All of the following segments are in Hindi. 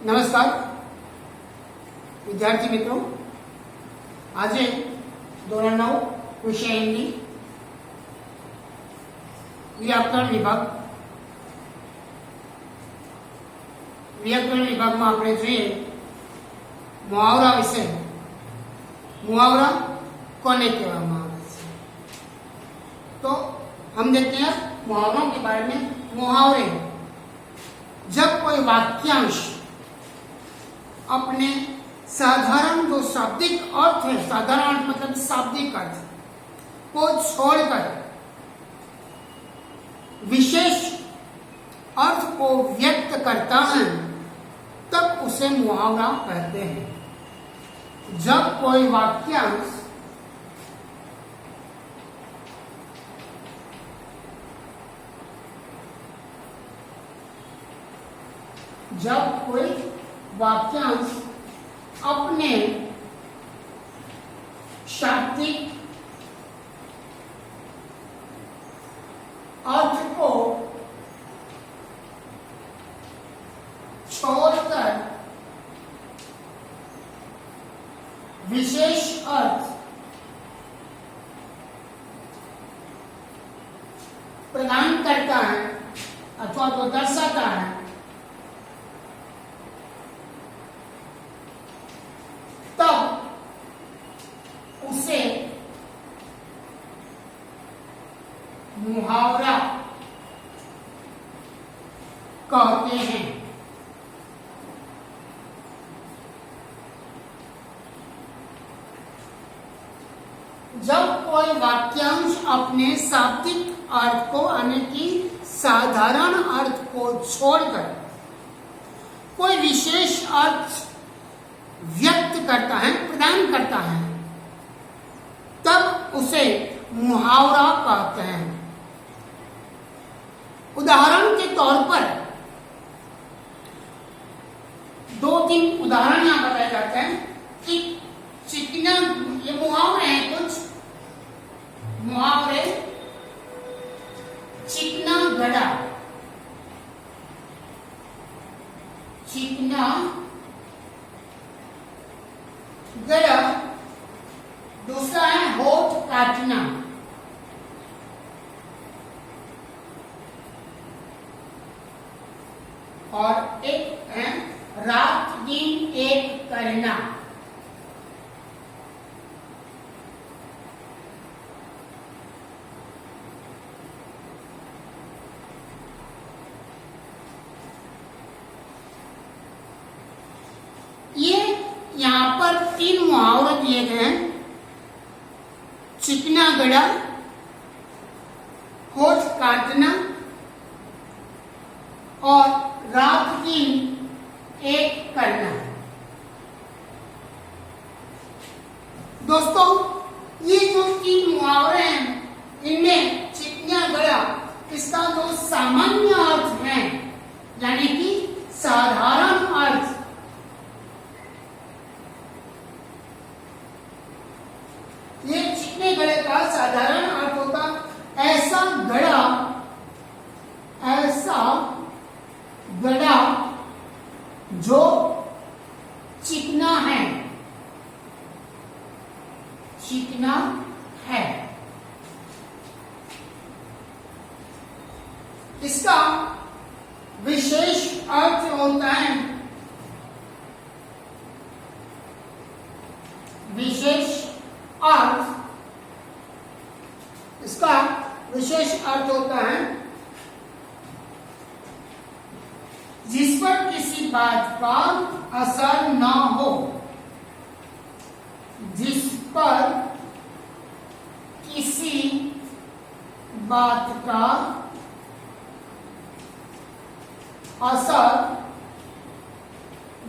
નમસ્કાર વિદ્યાર્થી મિત્રો, આજે ધોરણ 9 વિષય હિન્દી વ્યાકરણ વિભાગમાં આપણે જોઈએ મુહાવરા વિશે। मुहावरा कोने कहवामां आवे छे? तो हम देखते हैं मुहावरों के बारे में। मुहावरे जब कोई वाक्यांश अपने साधारण जो शाब्दिक अर्थ है, साधारण मतलब शाब्दिक अर्थ को छोड़कर विशेष अर्थ को व्यक्त करता है, तब उसे मुहावरा कहते हैं। जब कोई वाक्यांश अपने शाब्दिक अर्थ को छोड़कर विशेष अर्थ प्रदान करता है अथवा तो दर्शाता है, तब उसे मुहावरा कहते हैं। जब कोई वाक्यांश अपने शाब्दिक अर्थ को यानी कि साधारण अर्थ को छोड़कर कोई विशेष अर्थ व्यक्त करता है, प्रदान करता है, तब उसे मुहावरा कहते हैं। उदाहरण के तौर पर 2-3 उदाहरण यहां बताए जाते हैं कि चिकना, ये मुहावरे हैं कुछ मुहावरे। चिकना गड़ा, चिकना गड़ा। दूसरा है होठ काटना, और एक है रात दिन एक करना। ये यहां पर 3 मुहावरे दिए गए हैं। चिकना गड़ा, होठ काटना और रात दिन एक करना। दोस्तों, ये जो 3 मुहावरे हैं, इनमें चिकना गड़ा इसका जो सामान्य अर्थ है यानी कि साधारण अर्थ, ये चिकने गड़े का साधारण अर्थ होता ऐसा गड़ा जो चिकना है, चिकना है। इसका विशेष अर्थ होता है, विशेष अर्थ, इसका विशेष अर्थ होता है जिस पर किसी बात का असर न हो, जिस पर किसी बात का असर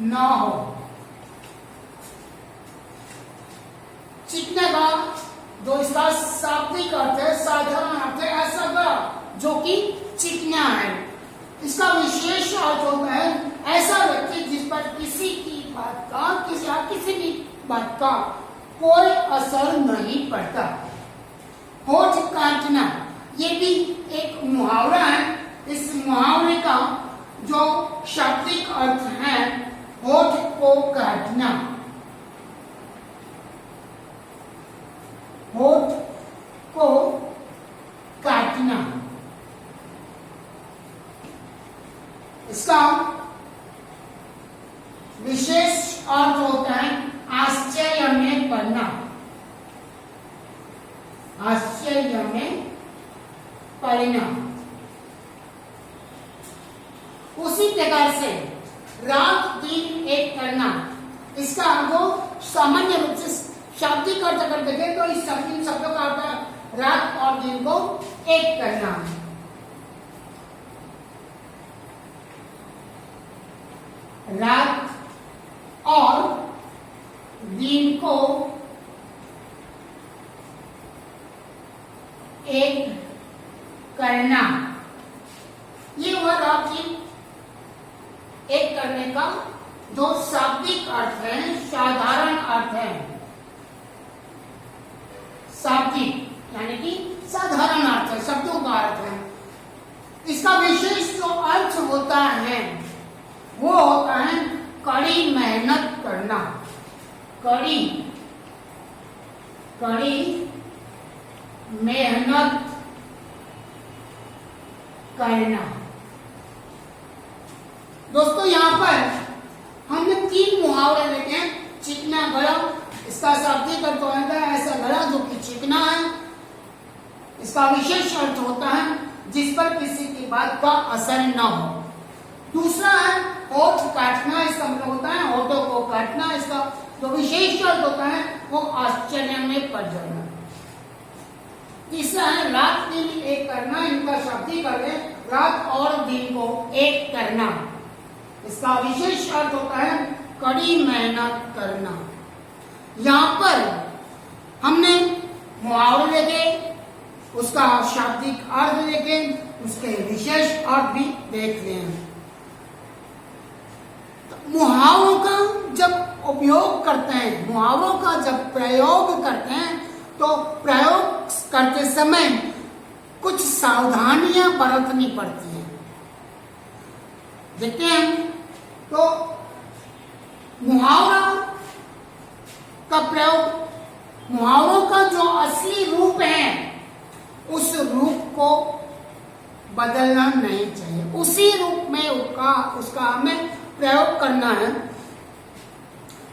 न हो। चिकने का जो इसका शाब्दिक अर्थ है, साधारण अर्थ है ऐसा गड़ा जो कि चिकना है। इसका विशेष अर्थ होता है ऐसा व्यक्ति जिस पर किसी की बात का, किसी भी बात का कोई असर नहीं पड़ता। होठ काटना ये भी एक मुहावरा है। इस मुहावरे का जो शाब्दिक अर्थ है होठ को काटना, होठ को काटना। इसका विशेष अर्थ होता है आश्चर्य में पड़ना, आश्चर्य में पड़ना। उसी प्रकार से रात दिन एक करना, इसका अर्थ सामान्य रूप से शाब्दिक अर्थ अगर देखें तो इस शब्दों का अर्थ है रात और दिन को एक करना। रात और दिन को एक करना, ये हुआ रात दिन एक करने का जो शाब्दिक अर्थ है, साधारण अर्थ है। शाब्दिक यानी कि साधारण अर्थ है, शब्दों का अर्थ है। इसका विशेष जो अर्थ होता है वो होता है कड़ी मेहनत करना, कड़ी मेहनत करना। दोस्तों यहाँ पर हमने 3 मुहावरे देखे हैं। चिकना गला, इसका शाब्दिक अर्थ होता है ऐसा गला जो कि चिकना है। इसका विशेष अर्थ होता है जिस पर किसी की बात का असर न हो। दूसरा है होठ काटना, इसका मतलब होता है होठों को काटना। इसका जो विशेष अर्थ होता है वो आश्चर्य में पड़ जाना। तीसरा है रात दिन एक करना, इनका शाब्दिक अर्थ है रात और दिन को एक करना। इसका विशेष अर्थ होता है कड़ी मेहनत करना। यहाँ पर हमने मुहावरे देखे, उसका शाब्दिक अर्थ देखे, उसके विशेष अर्थ भी देख लिए हैं। मुहावरों का जब उपयोग करते हैं, मुहावरों का जब प्रयोग करते हैं तो प्रयोग करते समय कुछ सावधानियां बरतनी पड़ती हैं। देखते हैं तो मुहावरा का प्रयोग, मुहावरों का जो असली रूप है उस रूप को बदलना नहीं चाहिए, उसी रूप में उसका हमें प्रयोग करना है।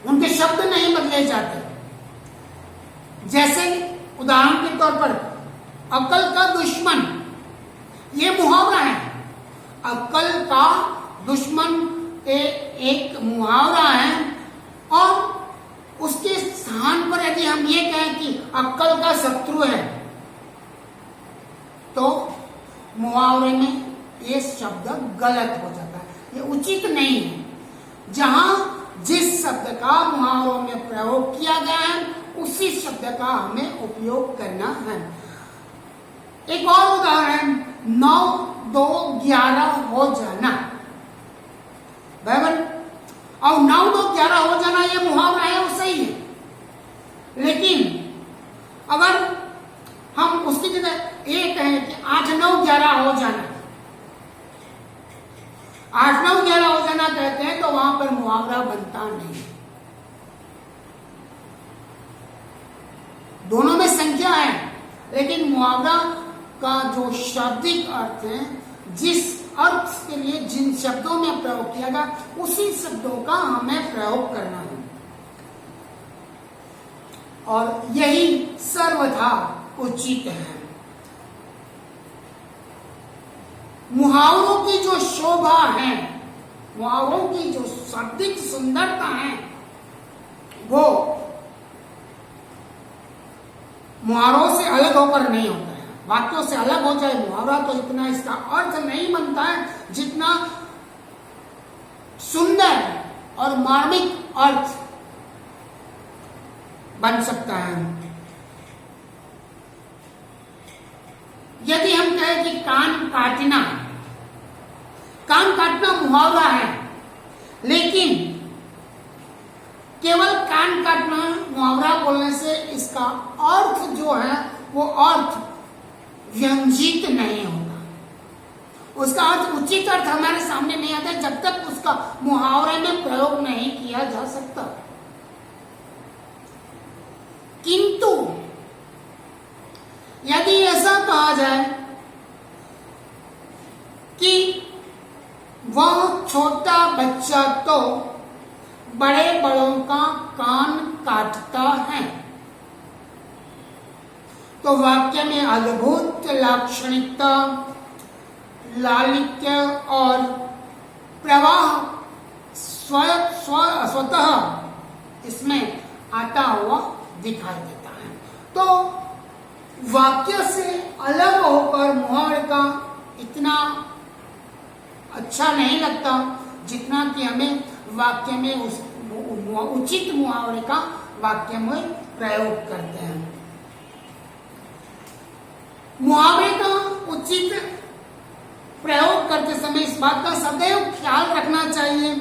उनके शब्द नहीं बदले जाते। जैसे उदाहरण के तौर पर अक्ल का दुश्मन, ये मुहावरा है। अक्ल का दुश्मन एक मुहावरा है और उसके स्थान पर यदि हम ये कहें कि अक्ल का शत्रु है तो मुहावरे में ये शब्द गलत हो जाता है, ये उचित नहीं है। जहां जिस शब्द का मुहावरों में प्रयोग किया गया है उसी शब्द का हमें उपयोग करना है। एक और उदाहरण 9, 2, 11 हो जाना। बराबर, और 9, 2, 11 हो जाना ये मुहावरा है, वो सही है। लेकिन अगर हम उसकी जगह ये कहें कि 8, 9, 11 हो जाना, 8, 9, 11 हो जाना कहते हैं तो वहां पर मुहावरा बनता नहीं। दोनों में संख्या है लेकिन मुहावरा का जो शाब्दिक अर्थ है, जिस अर्थ के लिए जिन शब्दों में प्रयोग किया गया उसी शब्दों का हमें प्रयोग करना है। और यही सर्वथा उचित है। मुहावरों की जो शोभा है, मुहावरों की जो शाब्दिक सुंदरता है, वो मुहावरों से अलग होकर नहीं होता है। वाक्यों से अलग हो जाए मुहावरा तो इतना इसका अर्थ नहीं बनता है जितना सुंदर और मार्मिक अर्थ बन सकता है। यदि हम कहें कि कान काटना, कान काटना मुहावरा है, लेकिन केवल कान काटना मुहावरा बोलने से इसका अर्थ जो है वो अर्थ व्यंजित नहीं होगा। उसका अर्थ, उचित अर्थ हमारे सामने नहीं आता जब तक उसका मुहावरे में प्रयोग नहीं किया जा सकता। किंतु यदि ऐसा कहा जाए कि वह छोटा बच्चा तो बड़े बड़ों का कान काटता है, तो वाक्य में अद्भुत लाक्षणिकता, लालित्य और प्रवाह स्वतः इसमें आता हुआ दिखाई देता है। तो वाक्य से अलग होकर मुहावरे का इतना अच्छा नहीं लगता जितना कि हमें वाक्य में उचित मुहावरे का वाक्य में प्रयोग करते हैं। मुहावरे का उचित प्रयोग करते समय इस बात का सदैव ख्याल रखना चाहिए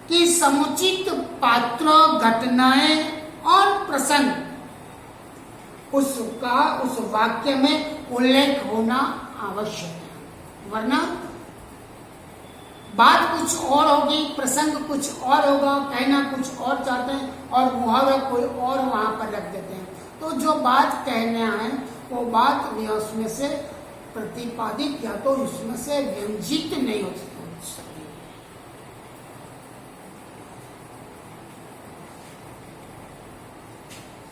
कि समुचित पात्र, घटनाएं और प्रसंग उसका उस वाक्य में उल्लेख होना आवश्यक है, वरना बात कुछ और होगी, प्रसंग कुछ और होगा, कहना कुछ और चाहते हैं और मुहावरा कोई और वहां पर रख देते हैं। तो जो बात कहना है वो बात उसमें से प्रतिपादित या तो उसमें से व्यंजित नहीं हो सकती।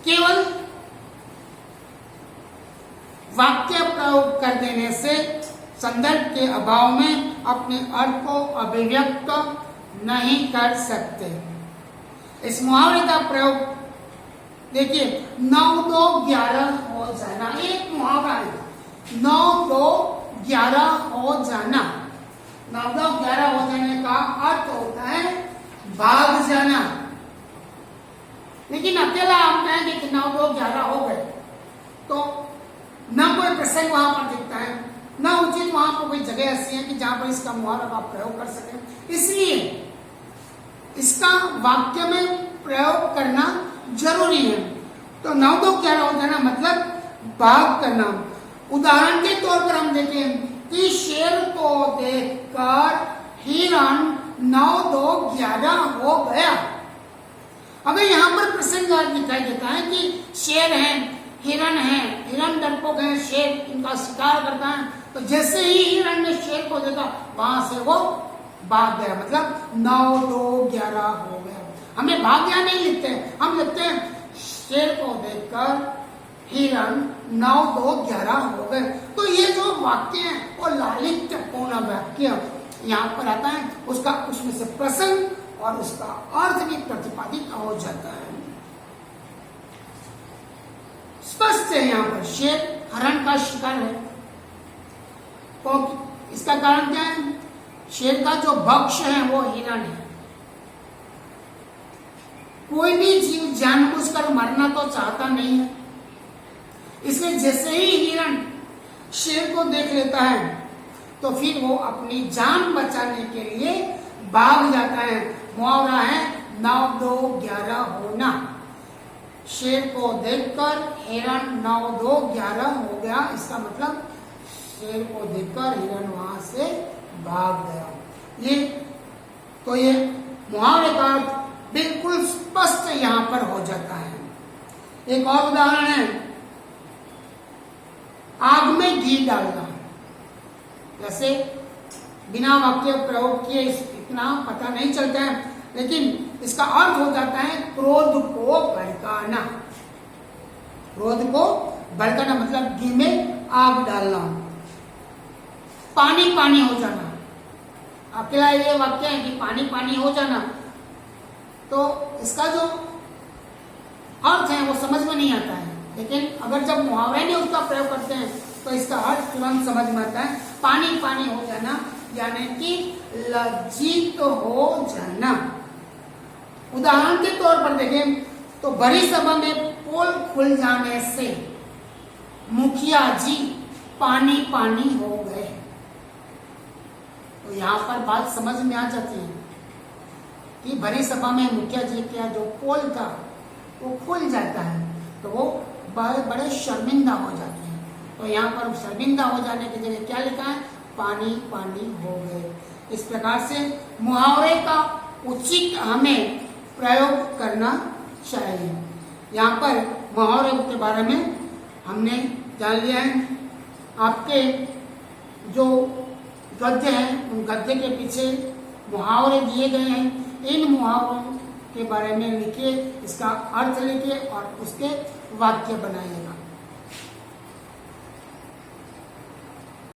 केवल वाक्य प्रयोग कर देने से संदर्भ के अभाव में अपने अर्थ को अभिव्यक्त नहीं कर सकते। इस मुहावरे का प्रयोग देखिए, 9 2 11 हो जाना, एक मुहावरा है, 9 2 11 हो जाना। 9 2 11 हो जाने का अर्थ होता है भाग जाना। लेकिन अकेला हम कहेंगे कि 9 2 11 हो गए तो न कोई प्रसंग वहां पर दिखता है, न उचित वहां पर कोई जगह ऐसी है कि जहां पर इसका मुहावरा का प्रयोग कर सके। इसलिए इसका वाक्य में प्रयोग करना जरूरी है। तो 9 2 11 हो जाना मतलब भाग करना। उदाहरण के तौर पर हम देखें कि शेर को देखकर हिरण 9 2 11 हो गया। अगर यहाँ पर प्रसंग दिखाई देता है कि शेर है, हिरण डरपोक है, शेर इनका शिकार करता है, तो जैसे ही हिरण ने शेर को देखा वहां से वो भाग गया, मतलब 9 2 11 हो गया। हमें भाग गया नहीं लिखते, हम लिखते हैं शेर को देखकर हिरण 9 2 11 हो गए। तो ये जो वाक्य है वो लालित्यपूर्ण वाक्य यहाँ पर आता है, उसका उसमें से प्रसंग और उसका अर्थ भी प्रतिपादित हो जाता है। स्पष्ट है यहाँ पर शेर हरण का शिकार है। तो इसका कारण क्या है? शेर का जो भक्ष्य है वो हिरण है। कोई भी जीव जानबूझकर मरना तो चाहता नहीं है, इसलिए जैसे ही हिरण शेर को देख लेता है तो फिर वो अपनी जान बचाने के लिए भाग जाता है। मुहावरा है 9 2 11 होना। शेर को देखकर हिरण 9 2 11 हो गया, इसका मतलब शेर को देखकर हिरण वहां से भाग गया। ये मुहावरे का बिल्कुल स्पष्ट यहाँ पर हो जाता है। एक और उदाहरण है, आग में घी डालना। जैसे बिना वाक्य प्रयोग किए इतना पता नहीं चलता है, लेकिन इसका अर्थ हो जाता है क्रोध को भड़काना। क्रोध को भड़काना मतलब घी में आग डालना। पानी पानी हो जाना, अकेला ये वाक्य है कि पानी पानी हो जाना, तो इसका जो अर्थ है वो समझ में नहीं आता है। लेकिन अगर जब मुहावरे में उसका प्रयोग करते हैं तो इसका अर्थ तुरंत समझ में आता है। पानी पानी हो जाना यानी कि लज्जित हो जाना। उदाहरण के तौर पर देखें तो बड़ी सभा में पोल खुल जाने से मुखिया जी पानी पानी हो गए। तो यहाँ पर बात समझ में आ जाती है कि बड़ी सभा में मुखिया जी का जो पोल था वो खुल जाता है तो वो बड़े शर्मिंदा हो जाते हैं। तो यहाँ पर शर्मिंदा हो जाने की जगह क्या लिखा है? पानी पानी हो गए। इस प्रकार से मुहावरे का उचित हमें प्रयोग करना चाहिए। यहाँ पर मुहावरे के बारे में हमने जान लिया है। आपके जो गद्य हैं उन गद्य के पीछे मुहावरे दिए गए हैं। इन मुहावरों के बारे में लिखिए, इसका अर्थ लिखिए और उसके वाक्य बनाइएगा।